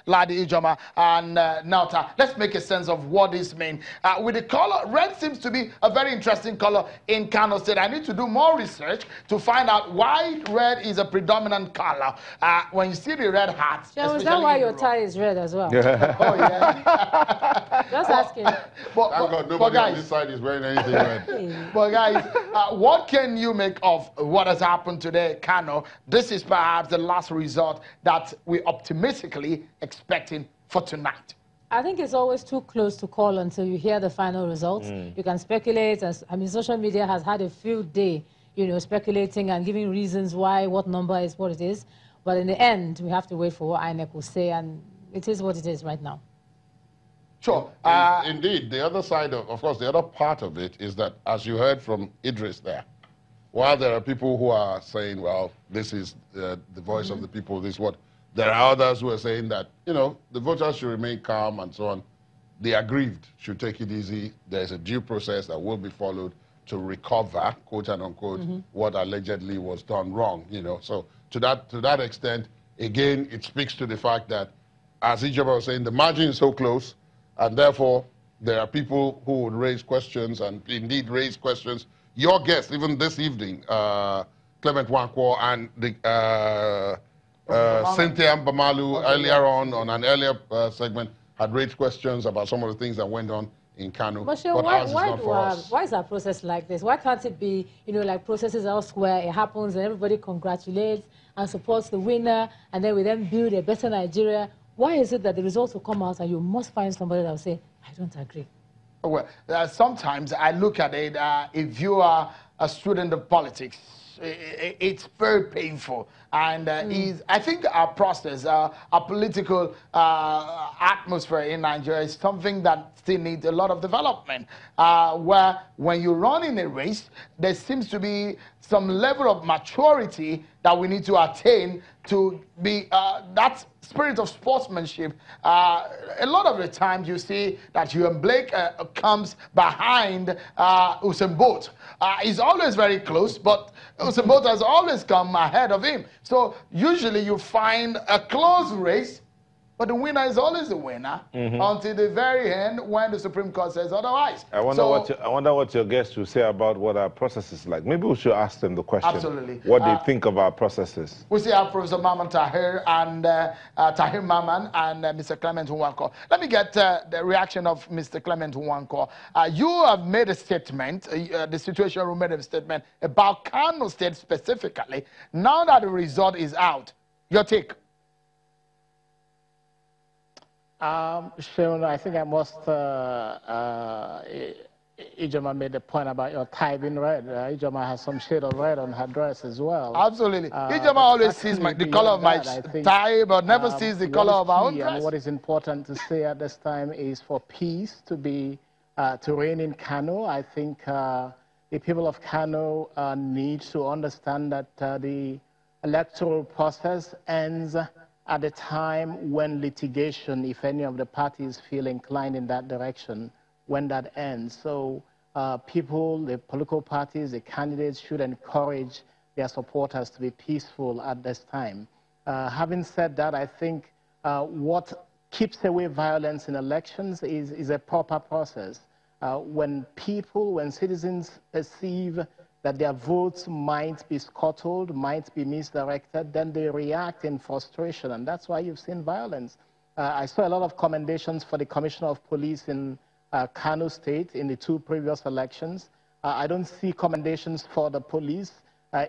Ladi Ijoma and Nauta. Let's make a sense of what this means. With the color, red seems to be a very interesting color in Kano State. I need to do more research to find out why red is a predominant color. When you see the red hats, yeah, is that why your tie is red as well? Oh, yeah. Just asking. Thank God nobody on this side is wearing anything red. But guys, what can you make of what has happened today, Kano? This is perhaps the last result that we optimistically expecting for tonight. I think it's always too close to call until you hear the final results. You can speculate. I mean, social media has had a field day, you know, speculating and giving reasons why, what number is what it is. But in the end, we have to wait for what INEC will say, and it is what it is right now. Sure. Indeed, the other side of course, the other part of it is that, as you heard from Idris there, while there are people who are saying, well, this is the voice of the people, this is what, there are others who are saying that, you know, the voters should remain calm and so on. The aggrieved should take it easy. There's a due process that will be followed to recover, quote and unquote, what allegedly was done wrong, you know. So to that extent, again, it speaks to the fact that, as Ijoma was saying, the margin is so close, and therefore there are people who would raise questions and indeed raise questions. Your guest, even this evening, Clement Nwankwo and the Cynthia Mbamalu earlier on an earlier segment had raised questions about some of the things that went on in Kano. But why is our process like this? Why can't it be, you know, like processes elsewhere? It happens and everybody congratulates and supports the winner, and then we then build a better Nigeria. Why is it that the results will come out and you must find somebody that will say, I don't agree? Well, sometimes I look at it, if you are a student of politics, it's very painful. And I think our process, our political atmosphere in Nigeria is something that still needs a lot of development. Where when you run in a race, there seems to be some level of maturity that we need to attain to be that spirit of sportsmanship. A lot of the times you see that Usain Blake comes behind Usain Bolt. He's always very close, but Usain Bolt has always come ahead of him. So usually you find a close race, but the winner is always the winner until the very end when the Supreme Court says otherwise. I wonder what your guests will say about what our process is like. Maybe we should ask them the question. Absolutely. What they think of our processes. We see our Professor Maman Tahir and Tahir Maman and Mr. Clement Nwankwo. Let me get the reaction of Mr. Clement Nwankwo. You have made a statement, the Situation Room made a statement about Kano State specifically. Now that the result is out, your take? Sean, I think I must, Ijoma made a point about your tie being red. Ijoma has some shade of red on her dress as well. Absolutely. Ijoma always sees the color of my tie, but never sees the color of our own dress. And what is important to say at this time is for peace to be, to reign in Kano. I think the people of Kano need to understand that the electoral process ends at the time when litigation, if any of the parties feel inclined in that direction, when that ends. So people, the political parties, the candidates should encourage their supporters to be peaceful at this time. Having said that, I think what keeps away violence in elections is a proper process. When citizens perceive that their votes might be scuttled, might be misdirected, then they react in frustration, and that's why you've seen violence. I saw a lot of commendations for the Commissioner of Police in Kano State in the 2 previous elections. I don't see commendations for the police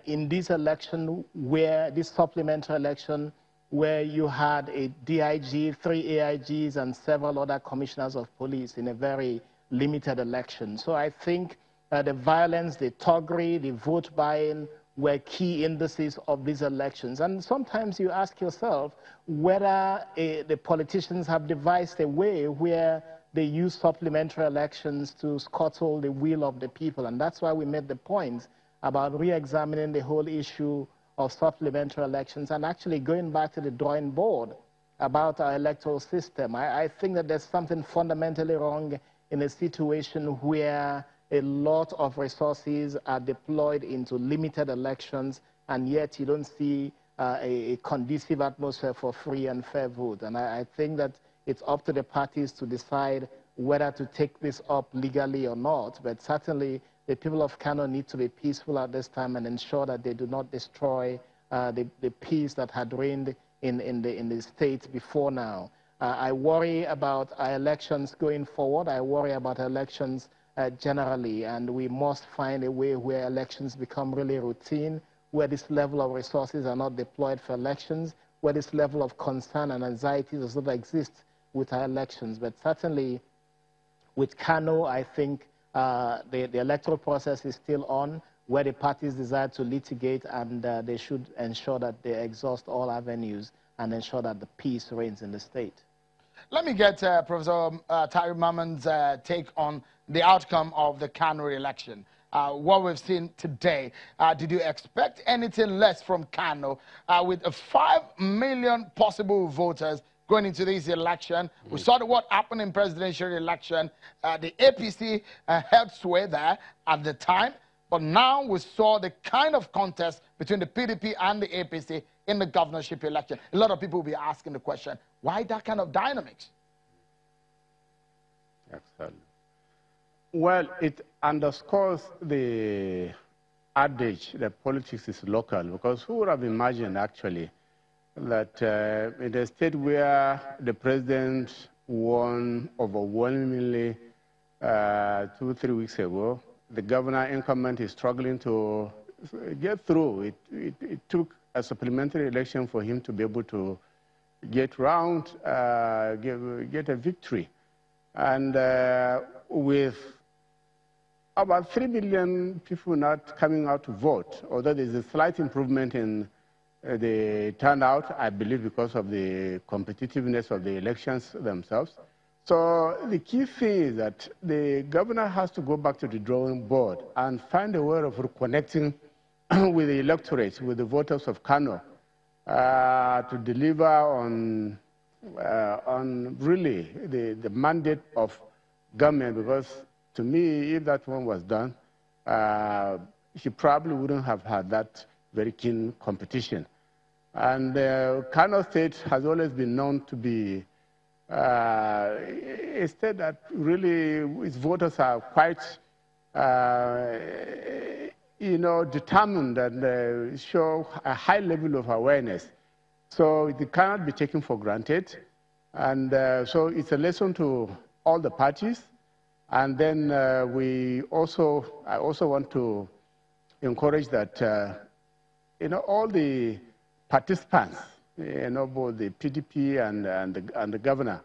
in this election, this supplementary election, where you had a DIG, 3 AIGs, and several other commissioners of police in a very limited election. So I think the violence, the thuggery, the vote buying were key indices of these elections. And sometimes you ask yourself whether the politicians have devised a way where they use supplementary elections to scuttle the will of the people. And that's why we made the point about re-examining the whole issue of supplementary elections and actually going back to the drawing board about our electoral system. I think that there's something fundamentally wrong in a situation where a lot of resources are deployed into limited elections, and yet you don't see a conducive atmosphere for free and fair vote. And I think that it's up to the parties to decide whether to take this up legally or not. But certainly, the people of Kano need to be peaceful at this time and ensure that they do not destroy the peace that had reigned in the state before now. I worry about our elections going forward. I worry about elections generally, and we must find a way where elections become really routine, where this level of resources are not deployed for elections, where this level of concern and anxiety does not exist with our elections. But certainly, with Kano, I think the electoral process is still on, where the parties desire to litigate, and they should ensure that they exhaust all avenues and ensure that the peace reigns in the state. Let me get Professor Tariq Maman's take on the outcome of the Kano election. What we've seen today, did you expect anything less from Kano? With 5 million possible voters going into this election, we saw what happened in presidential election. The APC held sway there at the time, but now we saw the kind of contest between the PDP and the APC in the governorship election. A lot of people will be asking the question, why that kind of dynamics? Excellent. Well, it underscores the adage that politics is local, because who would have imagined, actually, that in a state where the president won overwhelmingly 2-3 weeks ago, the governor incumbent is struggling to get through. It took a supplementary election for him to be able to get round, get a victory. And with about 3 million people not coming out to vote, although there's a slight improvement in the turnout, I believe, because of the competitiveness of the elections themselves. So the key thing is that the governor has to go back to the drawing board and find a way of reconnecting with the electorate, with the voters of Kano, to deliver on really the mandate of government. Because to me, if that one was done, he probably wouldn't have had that very keen competition. And Kano State has always been known to be a state that really its voters are quite, determined and show a high level of awareness. So it cannot be taken for granted. And so it's a lesson to all the parties. And then I also want to encourage that, all the participants, both the PDP and the governor,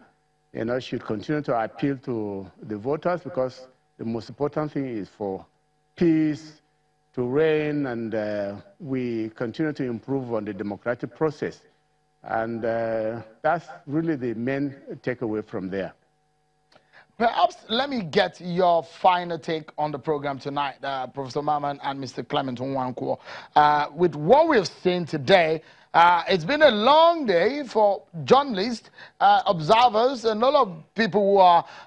should continue to appeal to the voters, because the most important thing is for peace to reign, and we continue to improve on the democratic process. And that's really the main takeaway from there. Perhaps let me get your final take on the program tonight, Professor Maman and Mr. Clement Nwankwo. With what we've seen today, it's been a long day for journalists, observers, and all of people who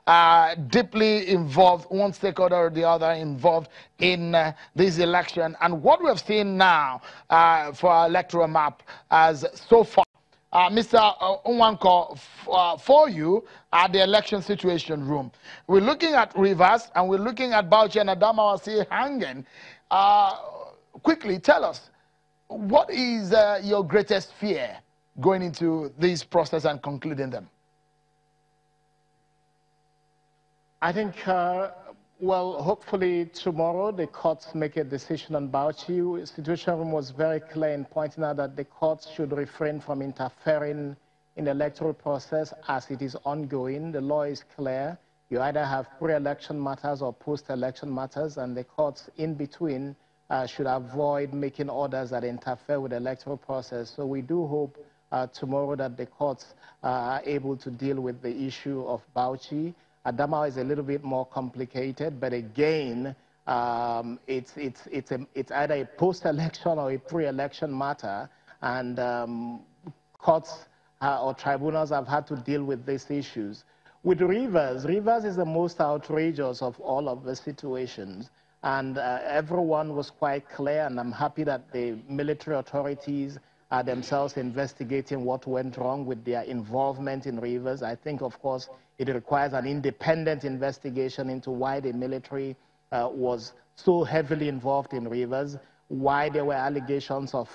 are deeply involved, one stakeholder or the other, involved in this election. And what we've seen now for our electoral map as so far, Mr. Nwankwo, for you at the election situation room, we're looking at Rivers and we're looking at Bauchi and Adamawa still hanging. Quickly, tell us, what is your greatest fear going into this process and concluding them? I think, well, hopefully tomorrow the courts make a decision on Bauchi. The Situation Room was very clear in pointing out that the courts should refrain from interfering in the electoral process as it is ongoing. The law is clear. You either have pre-election matters or post-election matters, and the courts in between should avoid making orders that interfere with the electoral process. So we do hope tomorrow that the courts are able to deal with the issue of Bauchi. Adamawa is a little bit more complicated, but again, it's either a post-election or a pre-election matter, and courts or tribunals have had to deal with these issues. With Rivers is the most outrageous of all of the situations, and everyone was quite clear, and I'm happy that the military authorities themselves investigating what went wrong with their involvement in Rivers. I think, of course, it requires an independent investigation into why the military was so heavily involved in Rivers, why there were allegations of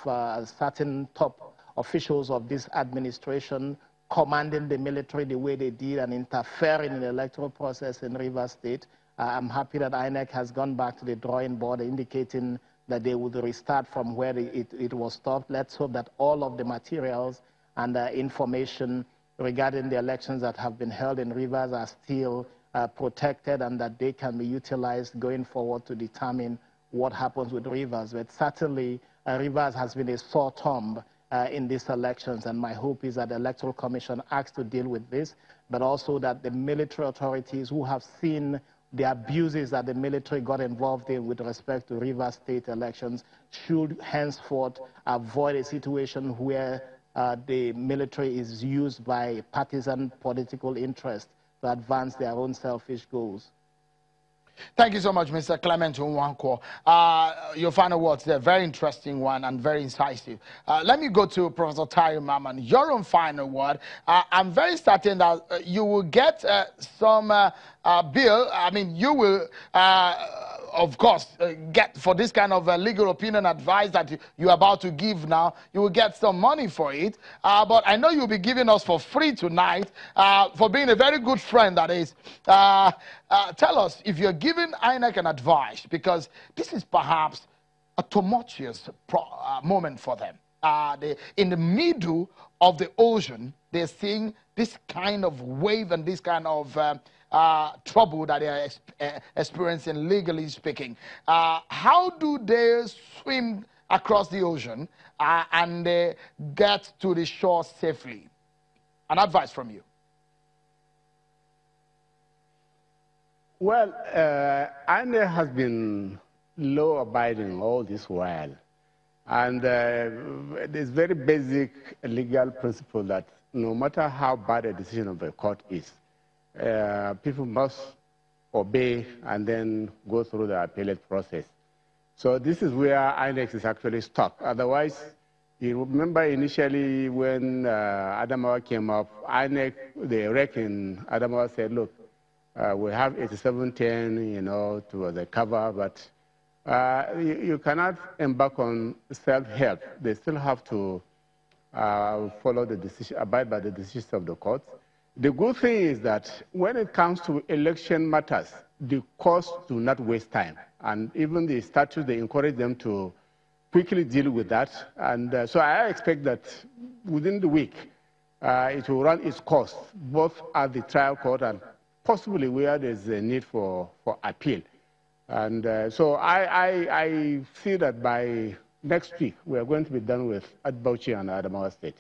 certain top officials of this administration commanding the military the way they did and interfering in the electoral process in Rivers State. I'm happy that INEC has gone back to the drawing board, indicating that they would restart from where it was stopped. Let's hope that all of the materials and information regarding the elections that have been held in Rivers are still protected, and that they can be utilized going forward to determine what happens with Rivers. But certainly, Rivers has been a sore thumb in these elections, and my hope is that the Electoral Commission acts to deal with this, but also that the military authorities who have seen the abuses that the military got involved in with respect to Rivers State elections should henceforth avoid a situation where the military is used by partisan political interests to advance their own selfish goals. Thank you so much, Mr. Clement Nwankwo. Your final words there, very interesting one and very incisive. Let me go to Professor Tari Maman. Your own final word. I'm very certain that you will get some bill. I mean, you will, of course, get for this kind of legal opinion advice that you're about to give now. You will get some money for it. But I know you'll be giving us for free tonight for being a very good friend, that is. Tell us if you're giving INEC an advice, because this is perhaps a tumultuous moment for them. In the middle of the ocean, they're seeing this kind of wave and this kind of trouble that they are experiencing, legally speaking. How do they swim across the ocean and get to the shore safely? An advice from you. Well, INEC has been law-abiding all this while. And there's very basic legal principle that no matter how bad a decision of a court is, people must obey and then go through the appellate process. So this is where INEC is actually stuck. Otherwise, you remember initially when Adamawa came up, INEC, the REC in Adamawa said, look, we have 8710, you know, to the cover, but you cannot embark on self-help. They still have to follow the decision, abide by the decisions of the courts. The good thing is that when it comes to election matters, the courts do not waste time. And even the statutes, they encourage them to quickly deal with that. And so I expect that within the week, it will run its course, both at the trial court and possibly where there's a need for appeal. And so I see that by next week, we are going to be done with Bauchi and Adamawa State.